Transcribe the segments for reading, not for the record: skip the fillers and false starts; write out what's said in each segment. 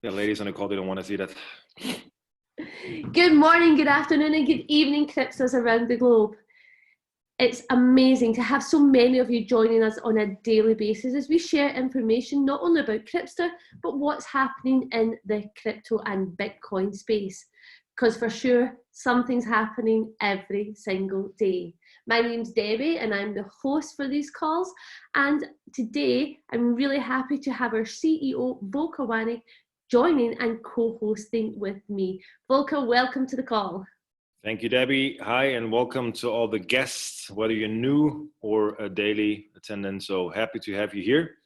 The ladies on the call, they don't want to see that. Good morning, good afternoon, and good evening, Crypsters around the globe. It's amazing to have so many of you joining us on a daily basis as we share information not only about Crypster, but what's happening in the crypto and Bitcoin space. Because for sure, something's happening every single day. My name's Debbie, and I'm the host for these calls. And today, I'm really happy to have our CEO, Volker Wanig, joining and co-hosting with me. Volker, welcome to the call. Thank you, Debbie. Hi, and welcome to all the guests, whether you're new or a daily attendant. So happy to have you here.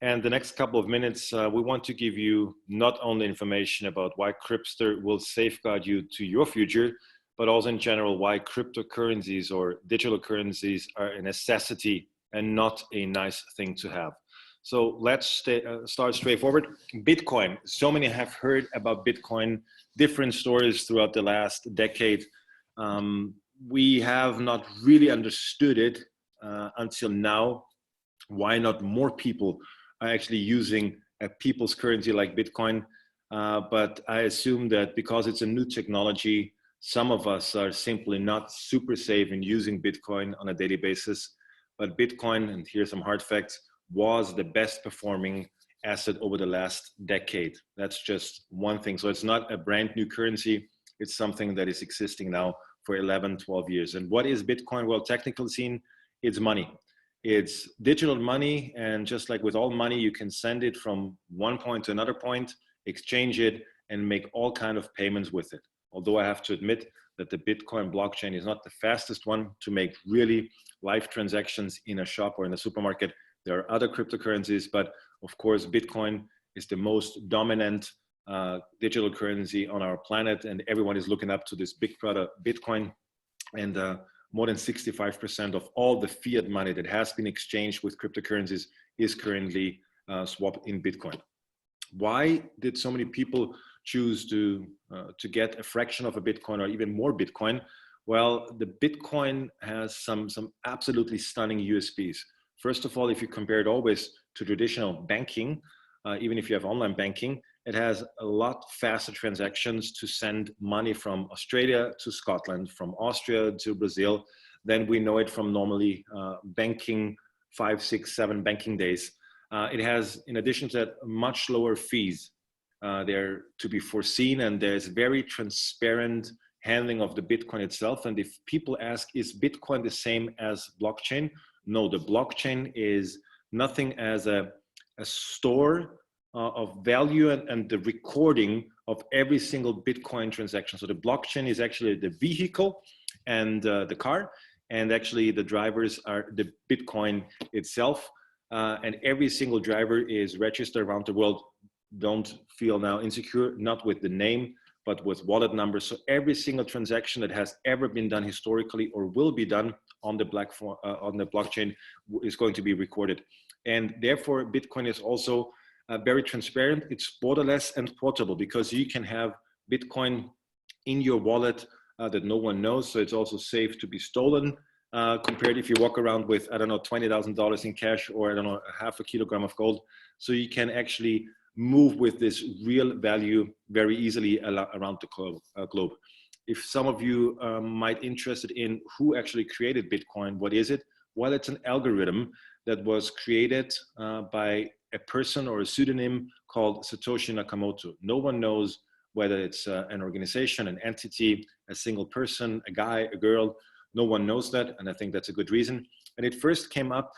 And the next couple of minutes, we want to give you not only information about why Crypster will safeguard you to your future, but also in general why cryptocurrencies or digital currencies are a necessity and not a nice thing to have. So let's start straightforward. Bitcoin. So many have heard about Bitcoin, different stories throughout the last decade. We have not really understood it until now. Why not more people are actually using a people's currency like Bitcoin? But I assume that because it's a new technology, some of us are simply not super safe in using Bitcoin on a daily basis. But Bitcoin, and here's some hard facts, was the best performing asset over the last decade. That's just one thing. So it's not a brand new currency. It's something that is existing now for 11, 12 years. And what is Bitcoin? Well, technically seen, it's money. It's digital money. And just like with all money, you can send it from one point to another point, exchange it, and make all kinds of payments with it. Although I have to admit that the Bitcoin blockchain is not the fastest one to make really live transactions in a shop or in a supermarket. There are other cryptocurrencies, but of course, Bitcoin is the most dominant digital currency on our planet, and everyone is looking up to this big brother, Bitcoin. And more than 65% of all the fiat money that has been exchanged with cryptocurrencies is currently swapped in Bitcoin. Why did so many people choose to get a fraction of a Bitcoin or even more Bitcoin? Well, the Bitcoin has some absolutely stunning USPs. First of all, if you compare it always to traditional banking, even if you have online banking, it has a lot faster transactions to send money from Australia to Scotland, from Austria to Brazil, than we know it from normally banking 5, 6, 7 banking days. It has, in addition to that, much lower fees. They're to be foreseen, and there's very transparent handling of the Bitcoin itself. And if people ask, is Bitcoin the same as blockchain? No, the blockchain is nothing as a store of value and the recording of every single Bitcoin transaction. So the blockchain is actually the vehicle and the car, and actually the drivers are the Bitcoin itself. And every single driver is registered around the world. Don't feel now insecure, not with the name, but with wallet numbers. So every single transaction that has ever been done historically or will be done on the blockchain is going to be recorded. And therefore, Bitcoin is also very transparent. It's borderless and portable because you can have Bitcoin in your wallet that no one knows. So it's also safe to be stolen compared if you walk around with, I don't know, $20,000 in cash or, I don't know, half a kilogram of gold. So you can actually move with this real value very easily around the globe. If some of you might be interested in who actually created Bitcoin, what is it? Well, it's an algorithm that was created by a person or a pseudonym called Satoshi Nakamoto. No one knows whether it's an organization, an entity, a single person, a guy, a girl. No one knows that, and I think that's a good reason. And it first came up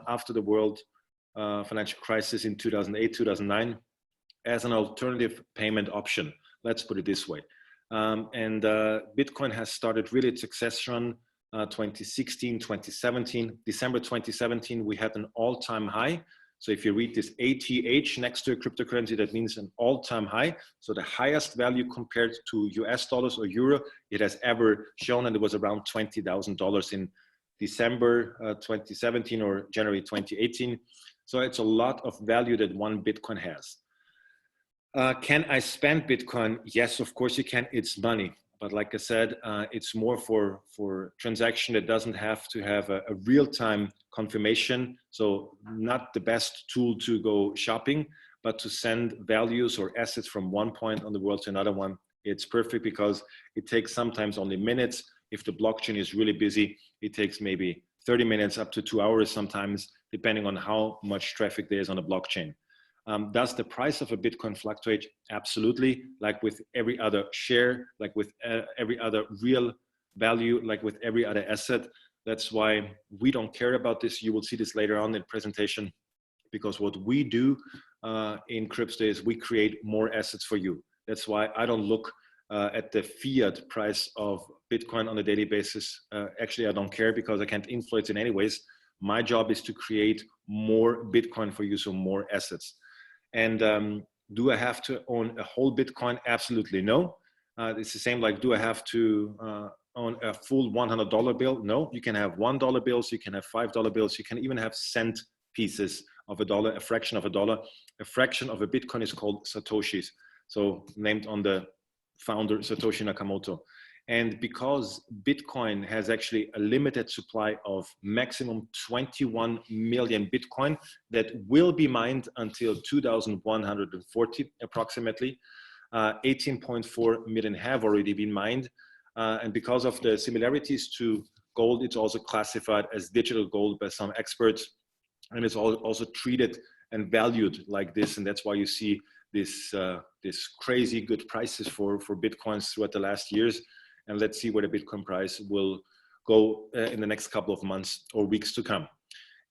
after the world financial crisis in 2008, 2009, as an alternative payment option. Let's put it this way. And Bitcoin has started really its success run 2016, 2017. December 2017, we had an all-time high. So if you read this ATH next to a cryptocurrency, that means an all-time high. So the highest value compared to US dollars or euro it has ever shown, and it was around $20,000 in December 2017 or January 2018. So it's a lot of value that one Bitcoin has. Can I spend Bitcoin? Yes, of course you can. It's money. But like I said, it's more for transaction that doesn't have to have a real-time confirmation. So not the best tool to go shopping, but to send values or assets from one point on the world to another one, it's perfect because it takes sometimes only minutes. If the blockchain is really busy, it takes maybe 30 minutes up to 2 hours sometimes, depending on how much traffic there is on the blockchain. Does the price of a Bitcoin fluctuate? Absolutely. Like with every other share, like with every other real value, like with every other asset. That's why we don't care about this. You will see this later on in the presentation, because what we do in Crypster is we create more assets for you. That's why I don't look at the fiat price of Bitcoin on a daily basis. Actually, I don't care because I can't influence it anyways. My job is to create more Bitcoin for you, so more assets. And do I have to own a whole Bitcoin? Absolutely no. It's the same like, do I have to own a full $100 bill? No, you can have $1 bills, you can have $5 bills, you can even have cent pieces of a dollar, a fraction of a dollar. A fraction of a Bitcoin is called Satoshis. So named on the founder, Satoshi Nakamoto. And because Bitcoin has actually a limited supply of maximum 21 million Bitcoin that will be mined until 2140 approximately, 18.4 million have already been mined. And because of the similarities to gold, it's also classified as digital gold by some experts. And it's also treated and valued like this. And that's why you see this crazy good prices for Bitcoins throughout the last years. And let's see where the Bitcoin price will go in the next couple of months or weeks to come.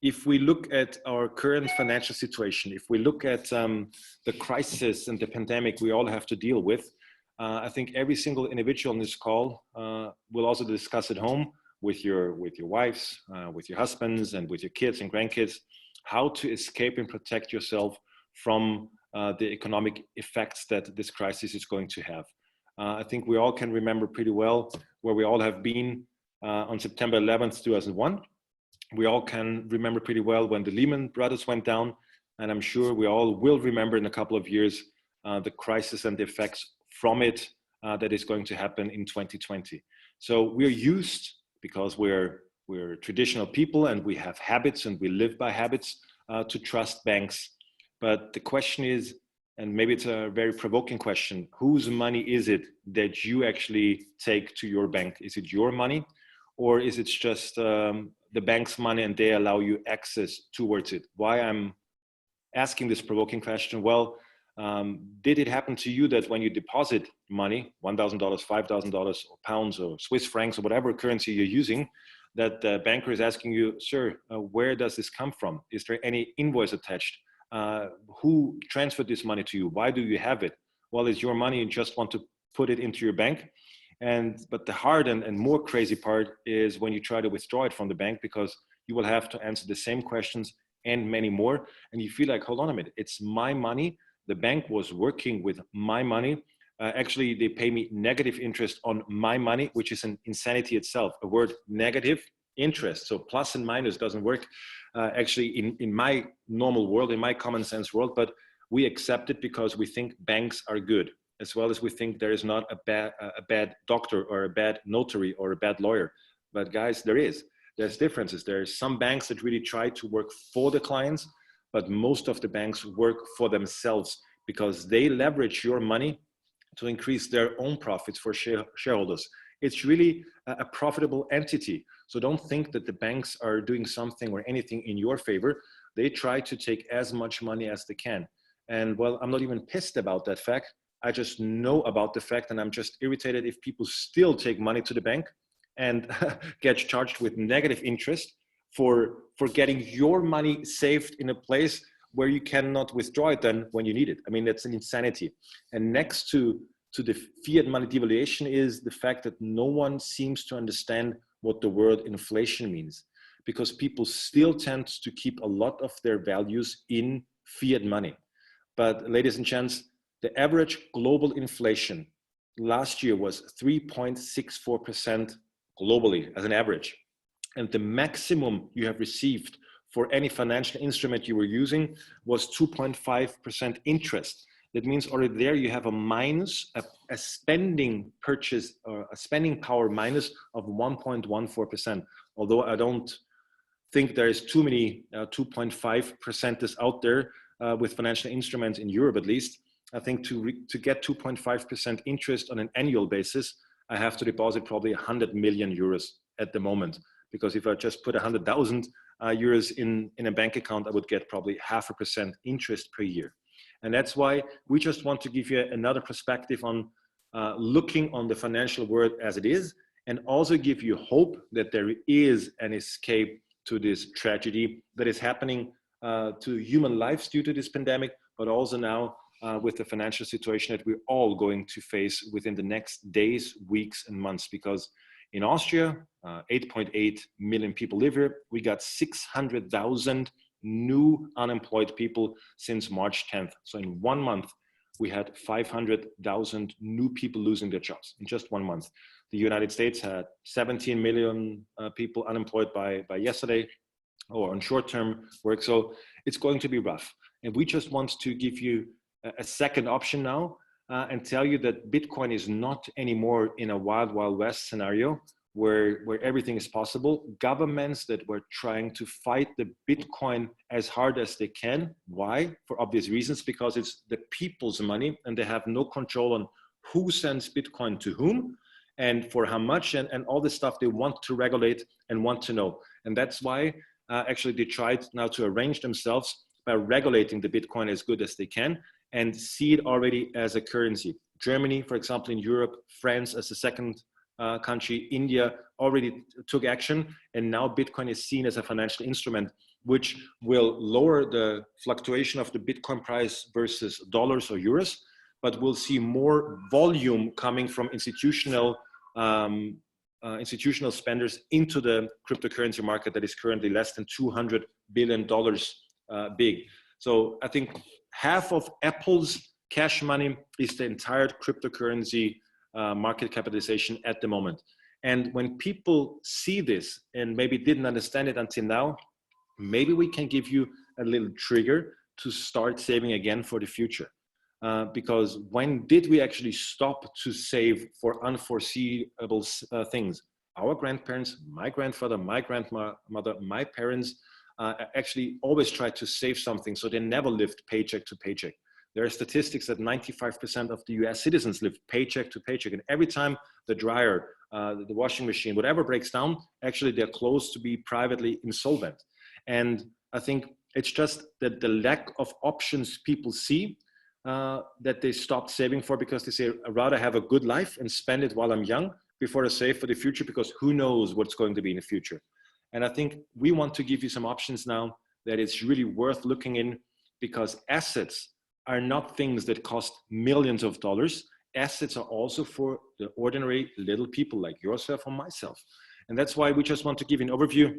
If we look at our current financial situation, if we look at the crisis and the pandemic we all have to deal with, I think every single individual on this call will also discuss at home with your wives, with your husbands, and with your kids and grandkids, how to escape and protect yourself from the economic effects that this crisis is going to have. I think we all can remember pretty well where we all have been on September 11th, 2001. We all can remember pretty well when the Lehman Brothers went down. And I'm sure we all will remember in a couple of years the crisis and the effects from it that is going to happen in 2020. So we're used, because we're traditional people and we have habits and we live by habits, to trust banks. But the question is, and maybe it's a very provoking question, whose money is it that you actually take to your bank? Is it your money, or is it just the bank's money and they allow you access towards it? Why I'm asking this provoking question? Well, did it happen to you that when you deposit money, $1,000, $5,000, or pounds or Swiss francs or whatever currency you're using, that the banker is asking you, sir, where does this come from? Is there any invoice attached? Who transferred this money to you? Why do you have it? Well, it's your money. You just want to put it into your bank. But the hard and more crazy part is when you try to withdraw it from the bank, because you will have to answer the same questions and many more. And you feel like, hold on a minute, it's my money. The bank was working with my money. Actually, they pay me negative interest on my money, which is an insanity itself. A word, negative interest. So plus and minus doesn't work actually in my normal world, in my common sense world, but we accept it because we think banks are good, as well as we think there is not a bad doctor or a bad notary or a bad lawyer. But guys, there's differences. There's some banks that really try to work for the clients, but most of the banks work for themselves because they leverage your money to increase their own profits for shareholders. It's really a profitable entity. So don't think that the banks are doing something or anything in your favor. They try to take as much money as they can. And well, I'm not even pissed about that fact. I just know about the fact, and I'm just irritated if people still take money to the bank and get charged with negative interest for getting your money saved in a place where you cannot withdraw it then when you need it. I mean, that's an insanity. And next to the fiat money devaluation is the fact that no one seems to understand what the word inflation means, because people still tend to keep a lot of their values in fiat money. But ladies and gents, the average global inflation last year was 3.64% globally as an average. And the maximum you have received for any financial instrument you were using was 2.5% interest. That means already there you have a minus, a spending purchase or a spending power minus of 1.14%. Although I don't think there is too many 2.5% out there. with financial instruments in Europe, at least. I think to get 2.5% interest on an annual basis, I have to deposit probably 100 million euros at the moment. Because if I just put 100,000 euros in a bank account, I would get probably 0.5% interest per year. And that's why we just want to give you another perspective on looking on the financial world as it is, and also give you hope that there is an escape to this tragedy that is happening to human lives due to this pandemic, but also now with the financial situation that we're all going to face within the next days, weeks, and months. Because in Austria, 8.8 million people live here. We got 600,000 new unemployed people since March 10th. So in 1 month, we had 500,000 new people losing their jobs in just 1 month. The United States had 17 million people unemployed by yesterday, or on short-term work. So it's going to be rough. And we just want to give you a second option now and tell you that Bitcoin is not anymore in a wild, wild west scenario where everything is possible. Governments that were trying to fight the Bitcoin as hard as they can. Why? For obvious reasons, because it's the people's money and they have no control on who sends Bitcoin to whom and for how much, and all this stuff they want to regulate and want to know. And that's why actually they tried now to arrange themselves by regulating the Bitcoin as good as they can and see it already as a currency. Germany, for example, in Europe, France as the second country, India already took action, and now Bitcoin is seen as a financial instrument, which will lower the fluctuation of the Bitcoin price versus dollars or euros, but we'll see more volume coming from institutional spenders into the cryptocurrency market that is currently less than $200 billion big. So I think half of Apple's cash money is the entire cryptocurrency market capitalization at the moment. And when people see this and maybe didn't understand it until now, maybe we can give you a little trigger to start saving again for the future. Because when did we actually stop to save for unforeseeable things? Our grandparents, my grandfather, my grandmother, my parents actually always tried to save something, so they never lived paycheck to paycheck. There are statistics that 95% of the US citizens live paycheck to paycheck. And every time the dryer, the washing machine, whatever breaks down, actually they're close to be privately insolvent. And I think it's just that the lack of options people see that they stopped saving for, because they say, I'd rather have a good life and spend it while I'm young before I save for the future, because who knows what's going to be in the future. And I think we want to give you some options now that it's really worth looking in, because assets are not things that cost millions of dollars. Assets are also for the ordinary little people like yourself or myself. And that's why we just want to give you an overview.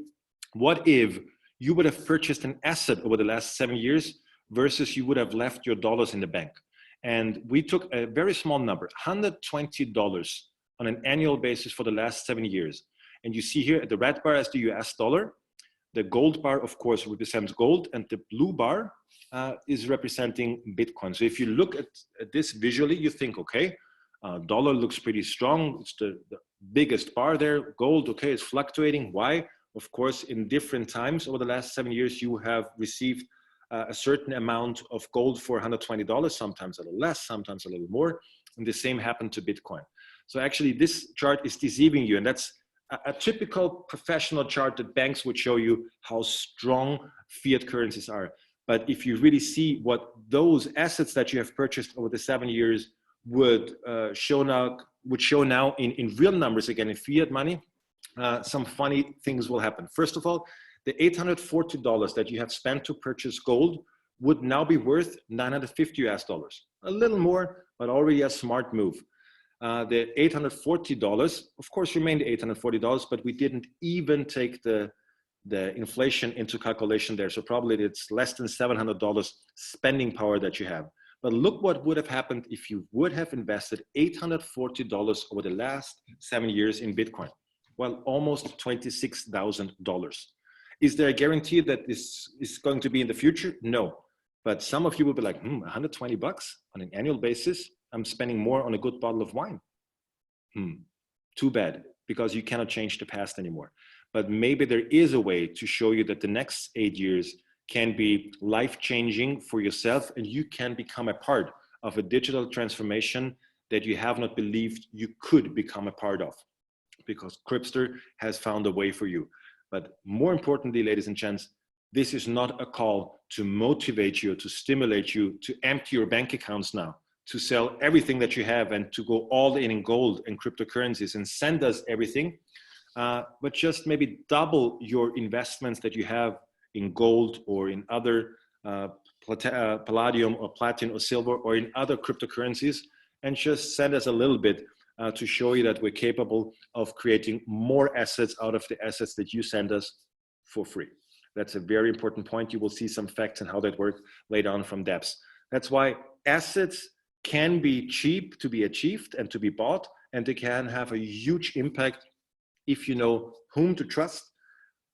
What if you would have purchased an asset over the last 7 years versus you would have left your dollars in the bank? And we took a very small number, $120 on an annual basis for the last 7 years. And you see here the red bar as the US dollar. The gold bar, of course, represents gold, and the blue bar is representing Bitcoin. So if you look at this visually, you think, okay, dollar looks pretty strong. It's the biggest bar there. Gold, okay, it's fluctuating. Why? Of course, in different times over the last 7 years, you have received a certain amount of gold for $120, sometimes a little less, sometimes a little more. And the same happened to Bitcoin. So actually, this chart is deceiving you, and that's a typical professional chart that banks would show you how strong fiat currencies are. But if you really see what those assets that you have purchased over the 7 years would show now in real numbers, again, in fiat money, some funny things will happen. First of all, the $840 that you have spent to purchase gold would now be worth $950 US. A little more, but already a smart move. The $840, of course, remained $840, but we didn't even take the inflation into calculation there. So probably it's less than $700 spending power that you have. But look what would have happened if you would have invested $840 over the last 7 years in Bitcoin. Well, almost $26,000. Is there a guarantee that this is going to be in the future? No. But some of you will be like, $120 on an annual basis? I'm spending more on a good bottle of wine. Too bad, because you cannot change the past anymore. But maybe there is a way to show you that the next 8 years can be life-changing for yourself, and you can become a part of a digital transformation that you have not believed you could become a part of, because Crypster has found a way for you. But more importantly, ladies and gents, this is not a call to motivate you, to stimulate you, to empty your bank accounts now, to sell everything that you have and to go all in gold and cryptocurrencies and send us everything, but just maybe double your investments that you have in gold or in other palladium or platinum or silver or in other cryptocurrencies, and just send us a little bit to show you that we're capable of creating more assets out of the assets that you send us for free. That's a very important point. You will see some facts and how that works later on from Debs. That's why assets can be cheap to be achieved and to be bought, and they can have a huge impact if you know whom to trust,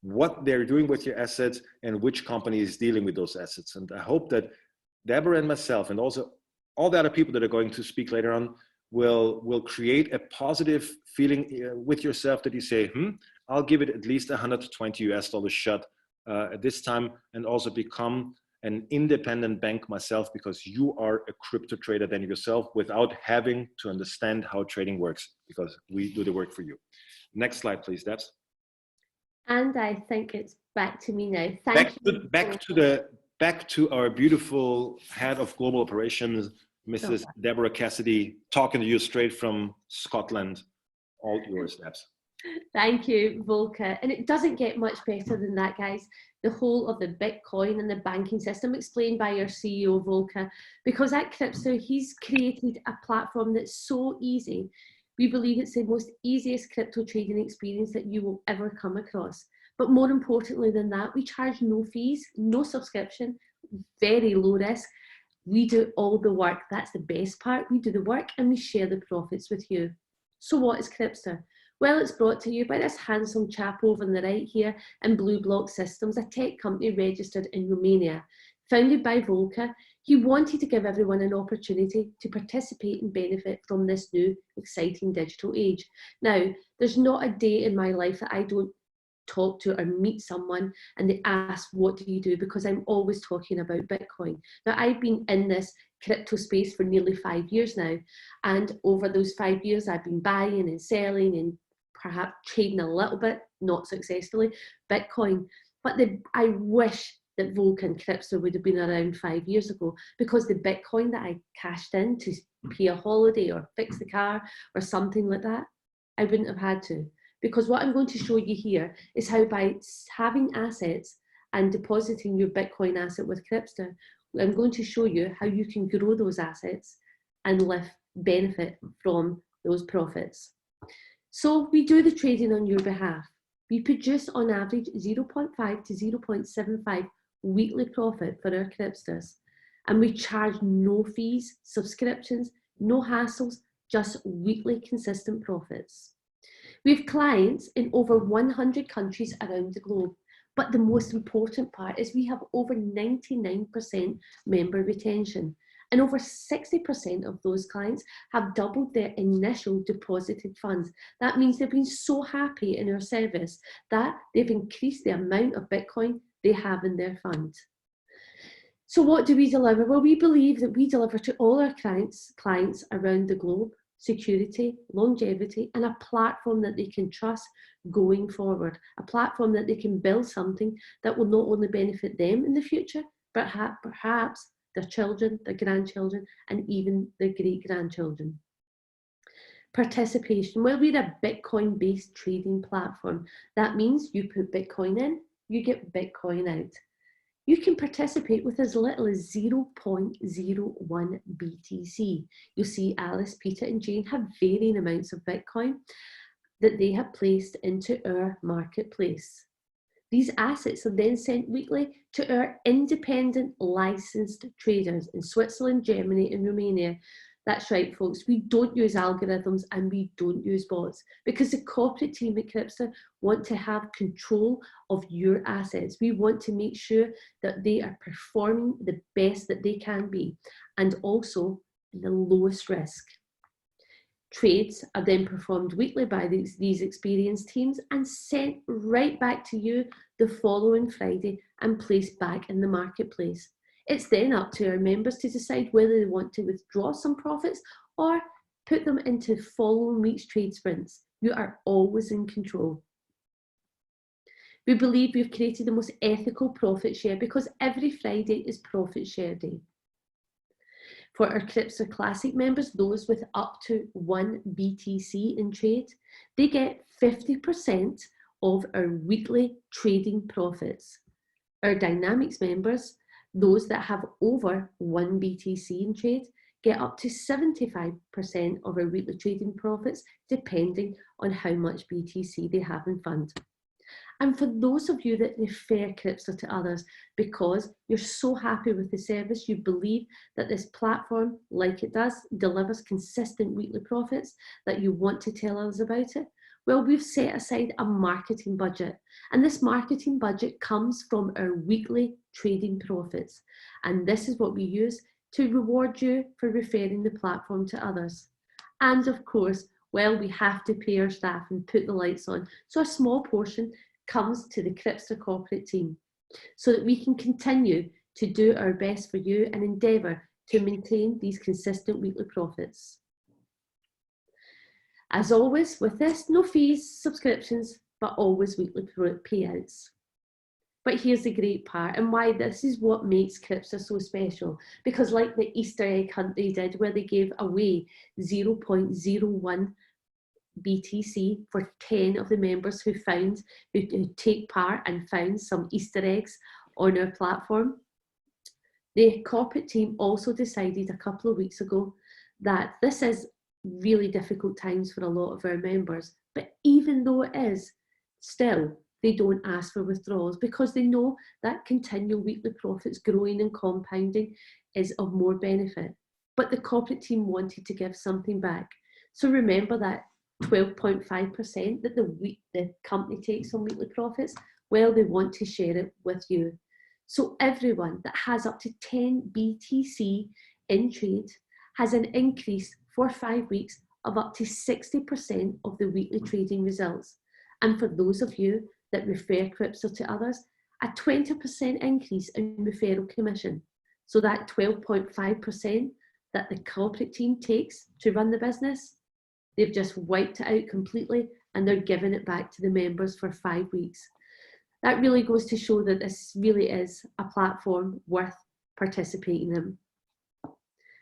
what they're doing with your assets, and which company is dealing with those assets. And I hope that Deborah and myself, and also all the other people that are going to speak later on, will create a positive feeling with yourself that you say, I'll give it at least 120 US dollars shot at this time, and also become an independent bank myself, because you are a crypto trader than yourself, without having to understand how trading works, because we do the work for you. Next slide, please, Debs. And I think it's back to me now. Back to our beautiful head of global operations, Mrs. Deborah Cassidy, talking to you straight from Scotland. All yours, Debs. Thank you, Volker. And it doesn't get much better than that, guys. The whole of the Bitcoin and the banking system explained by our CEO, Volker, because at Crypster, he's created a platform that's so easy. We believe it's the most easiest crypto trading experience that you will ever come across. But more importantly than that, we charge no fees, no subscription, very low risk. We do all the work. That's the best part. We do the work and we share the profits with you. So what is Crypster? Well, it's brought to you by this handsome chap over on the right here in Blue Block Systems, a tech company registered in Romania. Founded by Volker, he wanted to give everyone an opportunity to participate and benefit from this new, exciting digital age. Now, there's not a day in my life that I don't talk to or meet someone and they ask, what do you do? Because I'm always talking about Bitcoin. Now, I've been in this crypto space for nearly 5 years now. And over those 5 years, I've been buying and selling and perhaps trading a little bit, not successfully, Bitcoin. But I wish that Volker and Crypster would have been around 5 years ago, because the Bitcoin that I cashed in to pay a holiday or fix the car or something like that, I wouldn't have had to. Because what I'm going to show you here is how by having assets and depositing your Bitcoin asset with Crypster, I'm going to show you how you can grow those assets and benefit from those profits. So we do the trading on your behalf. We produce on average 0.5 to 0.75 weekly profit for our Crypsters. And we charge no fees, subscriptions, no hassles, just weekly consistent profits. We have clients in over 100 countries around the globe. But the most important part is we have over 99% member retention. And over 60% of those clients have doubled their initial deposited funds. That means they've been so happy in our service that they've increased the amount of Bitcoin they have in their fund. So what do we deliver? Well, we believe that we deliver to all our clients around the globe security, longevity, and a platform that they can trust going forward. A platform that they can build something that will not only benefit them in the future, but perhaps their children, their grandchildren, and even their great-grandchildren. Participation. Well, we're a Bitcoin-based trading platform. That means you put Bitcoin in, you get Bitcoin out. You can participate with as little as 0.01 BTC. You'll see Alice, Peter, and Jane have varying amounts of Bitcoin that they have placed into our marketplace. These assets are then sent weekly to our independent licensed traders in Switzerland, Germany, and Romania. That's right, folks, we don't use algorithms and we don't use bots, because the corporate team at Crypster want to have control of your assets. We want to make sure that they are performing the best that they can be, and also the lowest risk. Trades are then performed weekly by these experienced teams and sent right back to you, the following Friday and placed back in the marketplace. It's then up to our members to decide whether they want to withdraw some profits or put them into following week's trade sprints. You are always in control. We believe we've created the most ethical profit share because every Friday is profit share day. For our Crypster Classic members, those with up to 1 BTC in trade, they get 50% of our weekly trading profits. Our Dynamics members, those that have over 1 BTC in trade, get up to 75% of our weekly trading profits, depending on how much BTC they have in fund. And for those of you that refer Crypster to others because you're so happy with the service, you believe that this platform, like it does, delivers consistent weekly profits, that you want to tell others about it, well, we've set aside a marketing budget. And this marketing budget comes from our weekly trading profits. And this is what we use to reward you for referring the platform to others. And of course, well, we have to pay our staff and put the lights on. So a small portion comes to the Crypster corporate team so that we can continue to do our best for you and endeavour to maintain these consistent weekly profits. As always, with this, no fees, subscriptions, but always weekly payouts. But here's the great part and why this is what makes Crypster so special. Because like the Easter egg hunt they did where they gave away 0.01 BTC for 10 of the members who take part and found some Easter eggs on our platform. The corporate team also decided a couple of weeks ago that this is really difficult times for a lot of our members, but even though it is, still they don't ask for withdrawals because they know that continual weekly profits growing and compounding is of more benefit. But the corporate team wanted to give something back. So remember that 12.5% that the company takes on weekly profits, well, they want to share it with you. So everyone that has up to 10 BTC in trade has an increase for 5 weeks of up to 60% of the weekly trading results. And for those of you that refer Crypster to others, a 20% increase in referral commission. So that 12.5% that the corporate team takes to run the business, they've just wiped it out completely and they're giving it back to the members for 5 weeks. That really goes to show that this really is a platform worth participating in.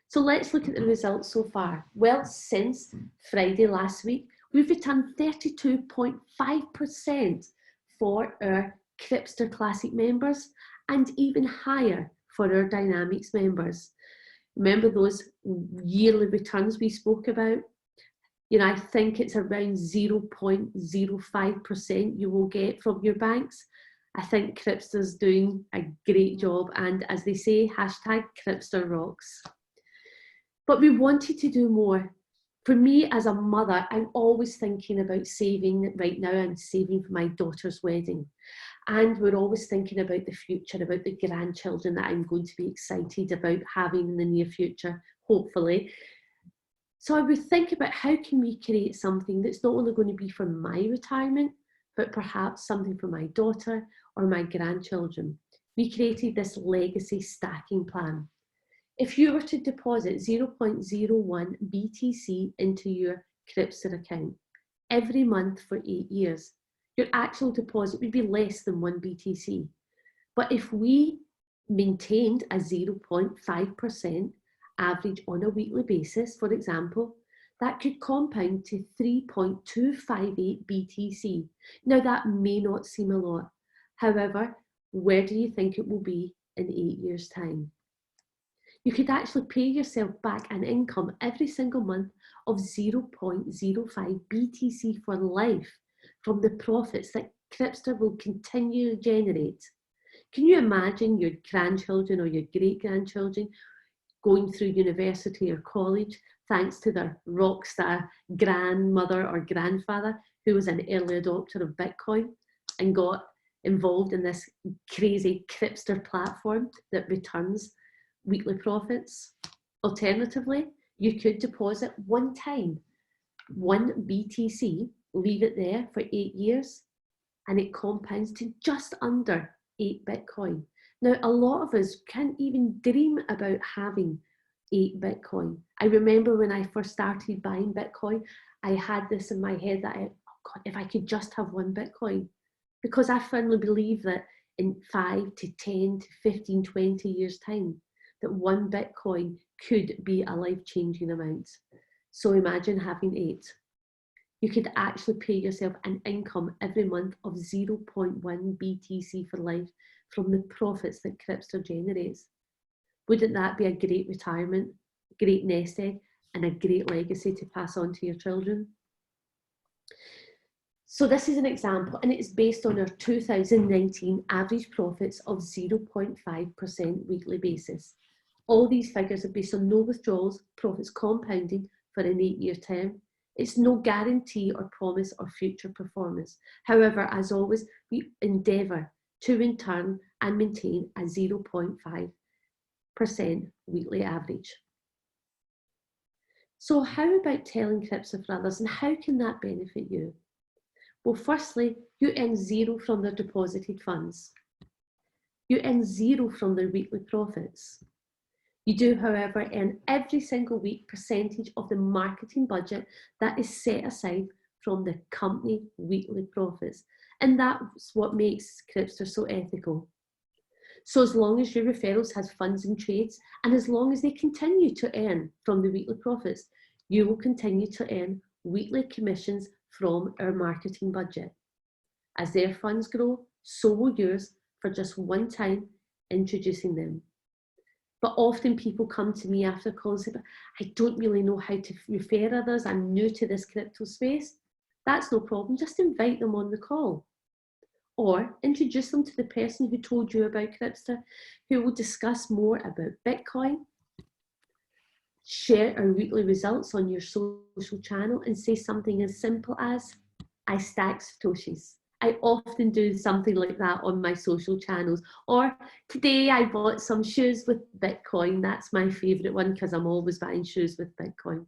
So let's look at the results so far. Well, since Friday last week, we've returned 32.5% for our Crypster Classic members and even higher for our Dynamics members. Remember those yearly returns we spoke about? You know, I think it's around 0.05% you will get from your banks. I think Crypster's doing a great job, and as they say, hashtag Crypster rocks. But we wanted to do more. For me as a mother, I'm always thinking about saving right now. I'm saving for my daughter's wedding. And we're always thinking about the future, about the grandchildren that I'm going to be excited about having in the near future, hopefully. So I would think about how can we create something that's not only going to be for my retirement, but perhaps something for my daughter or my grandchildren. We created this legacy stacking plan. If you were to deposit 0.01 BTC into your Crypster account every month for 8 years, your actual deposit would be less than 1 BTC. But if we maintained a 0.5% average on a weekly basis, for example, that could compound to 3.258 BTC. Now that may not seem a lot. However, where do you think it will be in 8 years' time? You could actually pay yourself back an income every single month of 0.05 BTC for life from the profits that Crypster will continue to generate. Can you imagine your grandchildren or your great-grandchildren going through university or college thanks to their rock star grandmother or grandfather who was an early adopter of Bitcoin and got involved in this crazy Crypster platform that returns weekly profits? Alternatively, you could deposit one time, 1 BTC, leave it there for 8 years, and it compounds to just under 8 Bitcoin. Now, a lot of us can't even dream about having 8 Bitcoin. I remember when I first started buying Bitcoin, I had this in my head that, oh God, if I could just have 1 Bitcoin, because I firmly believe that in 5 to 10 to 15, 20 years time, that 1 Bitcoin could be a life-changing amount. So imagine having 8. You could actually pay yourself an income every month of 0.1 BTC for life from the profits that Crypster generates. Wouldn't that be a great retirement, great nest egg, and a great legacy to pass on to your children? So this is an example, and it's based on our 2019 average profits of 0.5% weekly basis. All these figures are based on no withdrawals, profits compounding for an 8-year term. It's no guarantee or promise of future performance. However, as always, we endeavour to return and maintain a 0.5% weekly average. So how about telling Crypster for others, and how can that benefit you? Well, firstly, you earn 0 from their deposited funds. You earn 0 from their weekly profits. You do, however, earn every single week percentage of the marketing budget that is set aside from the company weekly profits. And that's what makes Crypster so ethical. So as long as your referrals has funds in trades, and as long as they continue to earn from the weekly profits, you will continue to earn weekly commissions from our marketing budget. As their funds grow, so will yours for just one time introducing them. But often people come to me after calls and say, I don't really know how to refer others. I'm new to this crypto space. That's no problem. Just invite them on the call. Or introduce them to the person who told you about Crypster, who will discuss more about Bitcoin. Share our weekly results on your social channel and say something as simple as, I stack Satoshis. I often do something like that on my social channels. Or today I bought some shoes with Bitcoin. That's my favorite one because I'm always buying shoes with Bitcoin.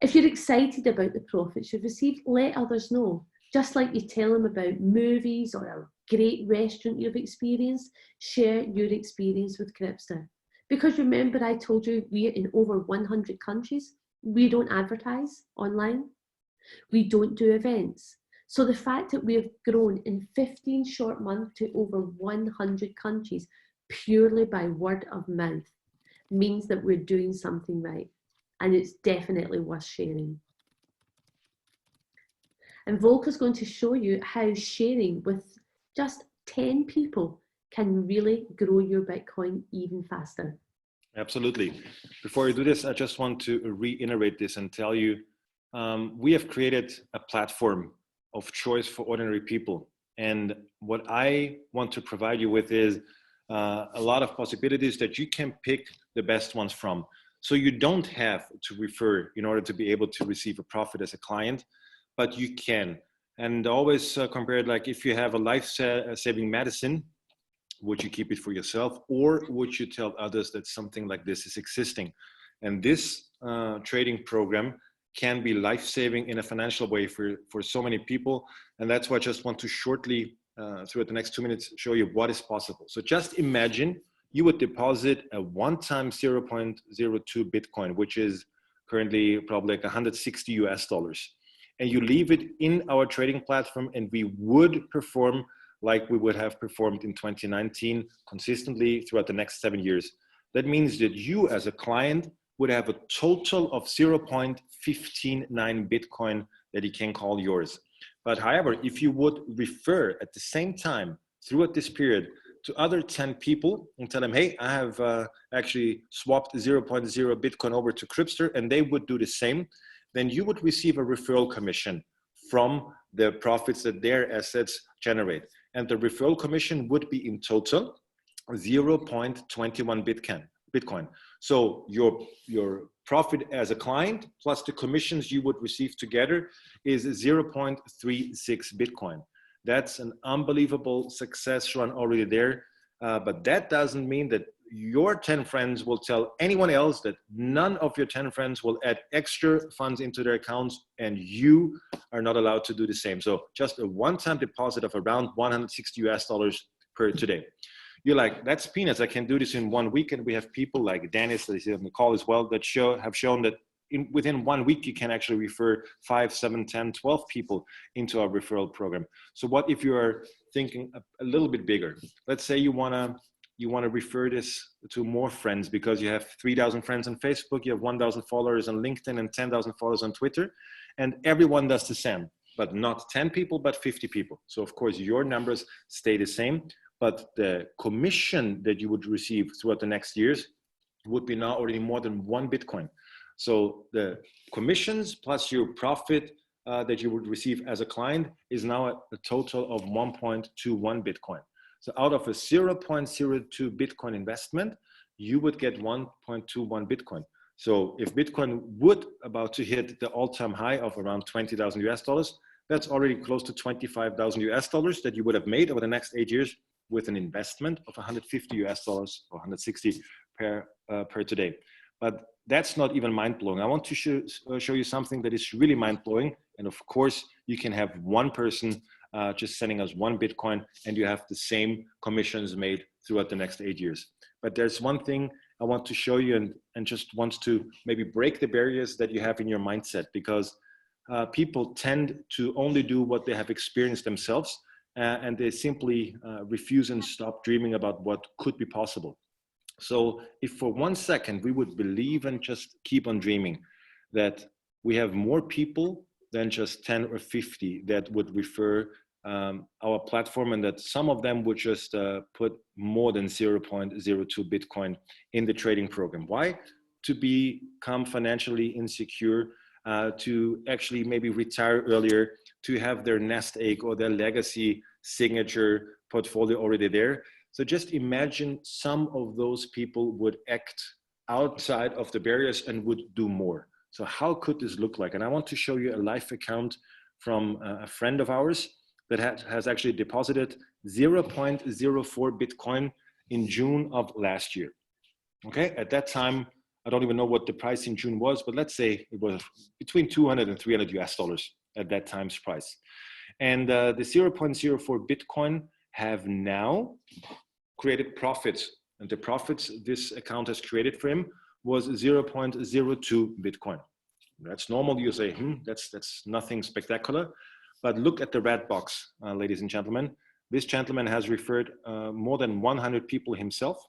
If you're excited about the profits you've received, let others know. Just like you tell them about movies or a great restaurant you've experienced, share your experience with Crypster. Because remember I told you we're in over 100 countries. We don't advertise online. We don't do events. So the fact that we have grown in 15 short months to over 100 countries purely by word of mouth means that we're doing something right. And it's definitely worth sharing. And Volker's going to show you how sharing with just 10 people can really grow your Bitcoin even faster. Absolutely. Before you do this, I just want to reiterate this and tell you, we have created a platform of choice for ordinary people. And what I want to provide you with is a lot of possibilities that you can pick the best ones from. So you don't have to refer in order to be able to receive a profit as a client, but you can. And always compare it like if you have a life-saving medicine, would you keep it for yourself, or would you tell others that something like this is existing? And this trading program can be life-saving in a financial way for so many people. And that's why I just want to shortly, throughout the next 2 minutes, show you what is possible. So just imagine you would deposit a one-time 0.02 Bitcoin, which is currently probably like 160 US dollars. And you leave it in our trading platform, and we would perform like we would have performed in 2019 consistently throughout the next 7 years. That means that you as a client would have a total of 0.159 Bitcoin that you can call yours. But however, if you would refer at the same time throughout this period to other 10 people and tell them, hey, I have actually swapped 0.0 Bitcoin over to Crypster, and they would do the same, then you would receive a referral commission from the profits that their assets generate. And the referral commission would be in total 0.21 Bitcoin. So your profit as a client plus the commissions you would receive together is 0.36 Bitcoin. That's an unbelievable success run already there. But that doesn't mean that your 10 friends will tell anyone else that none of your 10 friends will add extra funds into their accounts, and you are not allowed to do the same. So just a one-time deposit of around 160 US dollars per today. You're like, that's peanuts. I can do this in 1 week. And we have people like Dennis that is on the call as well that have shown that within 1 week, you can actually refer 5, 7, 10, 12 people into our referral program. So what if you are thinking a little bit bigger? Let's say you want to refer this to more friends because you have 3,000 friends on Facebook, you have 1,000 followers on LinkedIn and 10,000 followers on Twitter, and everyone does the same, but not 10 people, but 50 people. So of course your numbers stay the same, but the commission that you would receive throughout the next years would be now already more than 1 Bitcoin. So the commissions plus your profit that you would receive as a client is now a total of 1.21 Bitcoin. So out of a 0.02 Bitcoin investment, you would get 1.21 Bitcoin. So if Bitcoin would about to hit the all-time high of around 20,000 US dollars, that's already close to 25,000 US dollars that you would have made over the next 8 years with an investment of 150 US dollars or 160 per today. But that's not even mind-blowing. I want to show you something that is really mind-blowing. And of course, you can have one person just sending us 1 Bitcoin and you have the same commissions made throughout the next 8 years. But there's one thing I want to show you and just want to maybe break the barriers that you have in your mindset, because people tend to only do what they have experienced themselves and they simply refuse and stop dreaming about what could be possible. So if for 1 second we would believe and just keep on dreaming that we have more people than just 10 or 50 that would refer our platform, and that some of them would just put more than 0.02 Bitcoin in the trading program. Why? To become financially insecure, to actually maybe retire earlier, to have their nest egg or their legacy signature portfolio already there. So just imagine some of those people would act outside of the barriers and would do more. So how could this look like? And I want to show you a live account from a friend of ours that has actually deposited 0.04 Bitcoin in June of last year. Okay, at that time, I don't even know what the price in June was, but let's say it was between 200 and 300 US dollars at that time's price. And the 0.04 Bitcoin have now created profits. And the profits this account has created for him was 0.02 Bitcoin. That's normal. You say, that's nothing spectacular. But look at the red box, ladies and gentlemen. This gentleman has referred more than 100 people himself,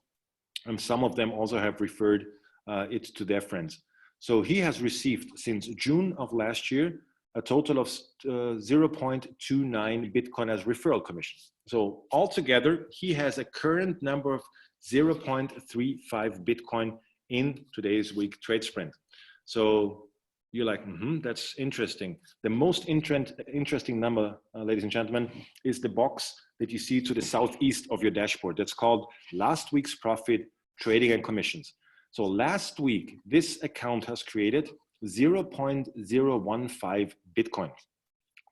and some of them also have referred it to their friends. So he has received since June of last year a total of 0.29 Bitcoin as referral commission. So altogether, he has a current number of 0.35 Bitcoin in today's week trade sprint. So you're like, that's interesting. The most interesting number, ladies and gentlemen, is the box that you see to the southeast of your dashboard. That's called last week's profit, trading and commissions. So last week, this account has created 0.015 Bitcoin.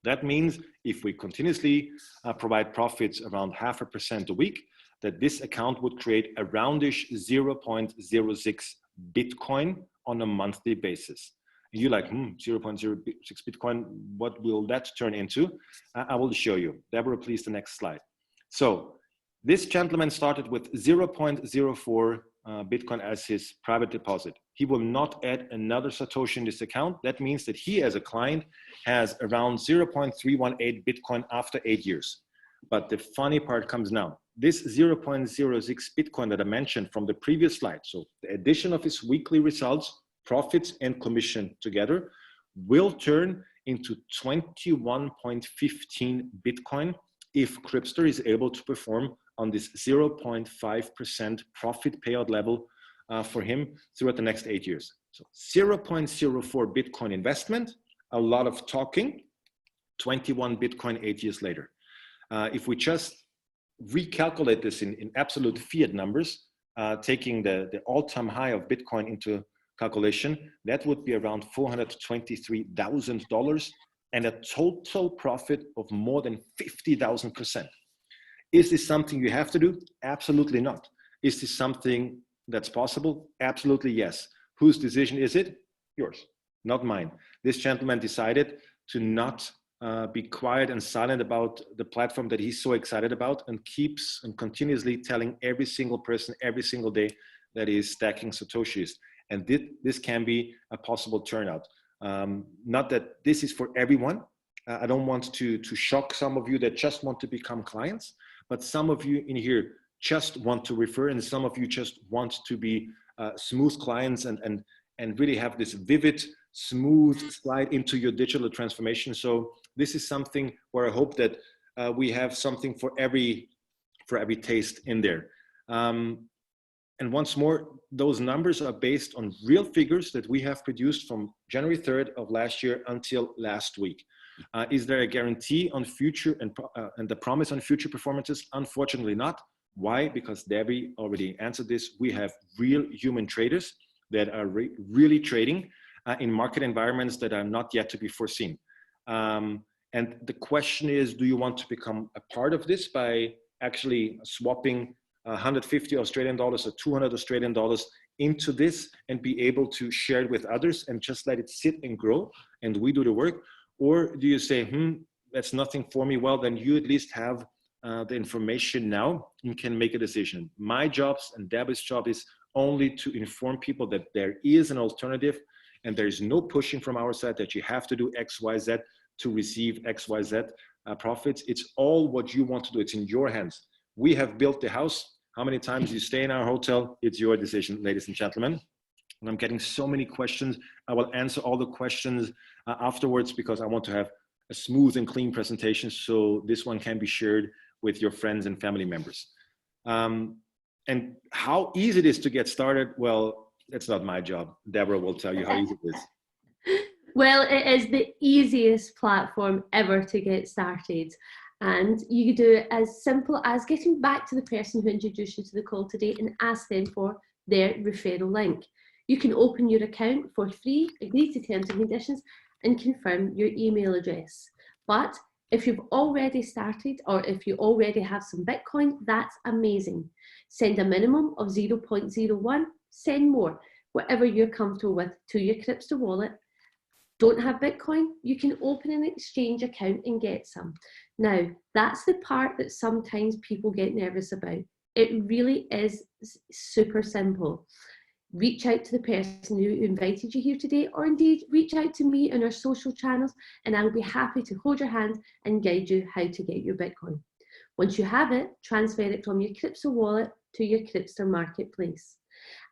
That means if we continuously provide profits around 0.5% a week, that this account would create a roundish 0.06 Bitcoin on a monthly basis. And you're like, 0.06 Bitcoin, what will that turn into? I will show you. Deborah, please, the next slide. So this gentleman started with 0.04 Bitcoin as his private deposit. He will not add another Satoshi in this account. That means that he, as a client, has around 0.318 Bitcoin after 8 years. But the funny part comes now. This 0.06 Bitcoin that I mentioned from the previous slide, so the addition of his weekly results, profits and commission together, will turn into 21.15 Bitcoin if Crypster is able to perform on this 0.5% profit payout level for him throughout the next 8 years. So 0.04 Bitcoin investment, a lot of talking, 21 Bitcoin 8 years later. If we just recalculate this in absolute fiat numbers, taking the all-time high of Bitcoin into calculation, that would be around $423,000 and a total profit of more than 50,000%. Is this something you have to do? Absolutely not. Is this something that's possible? Absolutely yes. Whose decision is it? Yours, not mine. This gentleman decided to not be quiet and silent about the platform that he's so excited about, and keeps and continuously telling every single person every single day that he's stacking Satoshis. And this can be a possible turnout. Not that this is for everyone. I don't want to shock some of you that just want to become clients, but some of you in here just want to refer, and some of you just want to be smooth clients and really have this vivid, smooth slide into your digital transformation. So this is something where I hope that we have something for every taste in there. And once more, those numbers are based on real figures that we have produced from January 3rd of last year until last week. Is there a guarantee on future and the promise on future performances? Unfortunately not. Why? Because Debbie already answered this. We have real human traders that are really trading in market environments that are not yet to be foreseen. And the question is, do you want to become a part of this by actually swapping 150 Australian dollars or 200 Australian dollars into this and be able to share it with others and just let it sit and grow and we do the work? Or do you say, that's nothing for me? Well, then you at least have the information now and can make a decision. My job and Debbie's job is only to inform people that there is an alternative, and there's no pushing from our side that you have to do X, Y, Z to receive X, Y, Z profits. It's all what you want to do. It's in your hands. We have built the house. How many times you stay in our hotel? It's your decision, ladies and gentlemen. And I'm getting so many questions. I will answer all the questions afterwards because I want to have a smooth and clean presentation so this one can be shared with your friends and family members. And how easy it is to get started, well, that's not my job. Deborah will tell you how easy it is. Well, it is the easiest platform ever to get started. And you do it as simple as getting back to the person who introduced you to the call today and ask them for their referral link. You can open your account for free, agree to terms and conditions, and confirm your email address. But if you've already started, or if you already have some Bitcoin, that's amazing. Send a minimum of 0.01, send more, whatever you're comfortable with, to your Crypster wallet. Don't have Bitcoin? You can open an exchange account and get some. Now, that's the part that sometimes people get nervous about. It really is super simple. Reach out to the person who invited you here today, or indeed reach out to me on our social channels, and I'll be happy to hold your hand and guide you how to get your Bitcoin. Once you have it, transfer it from your Crypster wallet to your Crypster marketplace.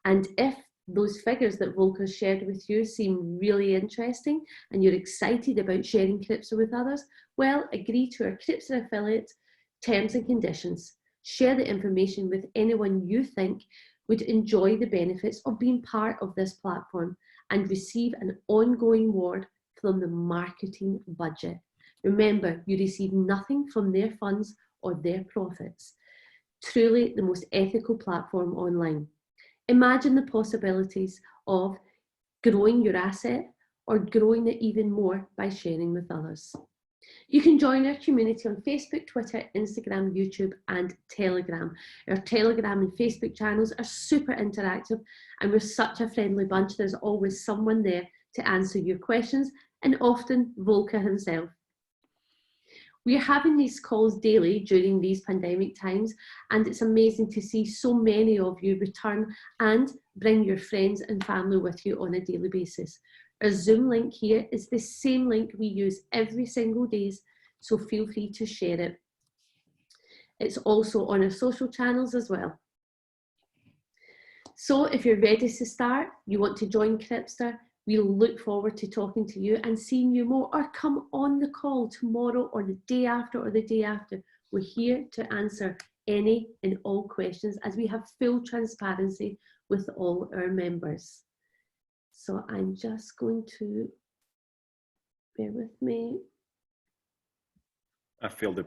And if those figures that Volker shared with you seem really interesting and you're excited about sharing Crypster with others, well, agree to our Crypster affiliate terms and conditions. Share the information with anyone you think would enjoy the benefits of being part of this platform and receive an ongoing reward from the marketing budget. Remember, you receive nothing from their funds or their profits. Truly the most ethical platform online. Imagine the possibilities of growing your asset or growing it even more by sharing with others. You can join our community on Facebook, Twitter, Instagram, YouTube, and Telegram. Our Telegram and Facebook channels are super interactive, and we're such a friendly bunch. There's always someone there to answer your questions, and often Volker himself. We are having these calls daily during these pandemic times, and it's amazing to see so many of you return and bring your friends and family with you on a daily basis. Our Zoom link here is the same link we use every single day, so feel free to share it. It's also on our social channels as well. So if you're ready to start, you want to join Crypster, we'll look forward to talking to you and seeing you more, or come on the call tomorrow or the day after or the day after. We're here to answer any and all questions, as we have full transparency with all our members. So I'm just going to, bear with me. I feel the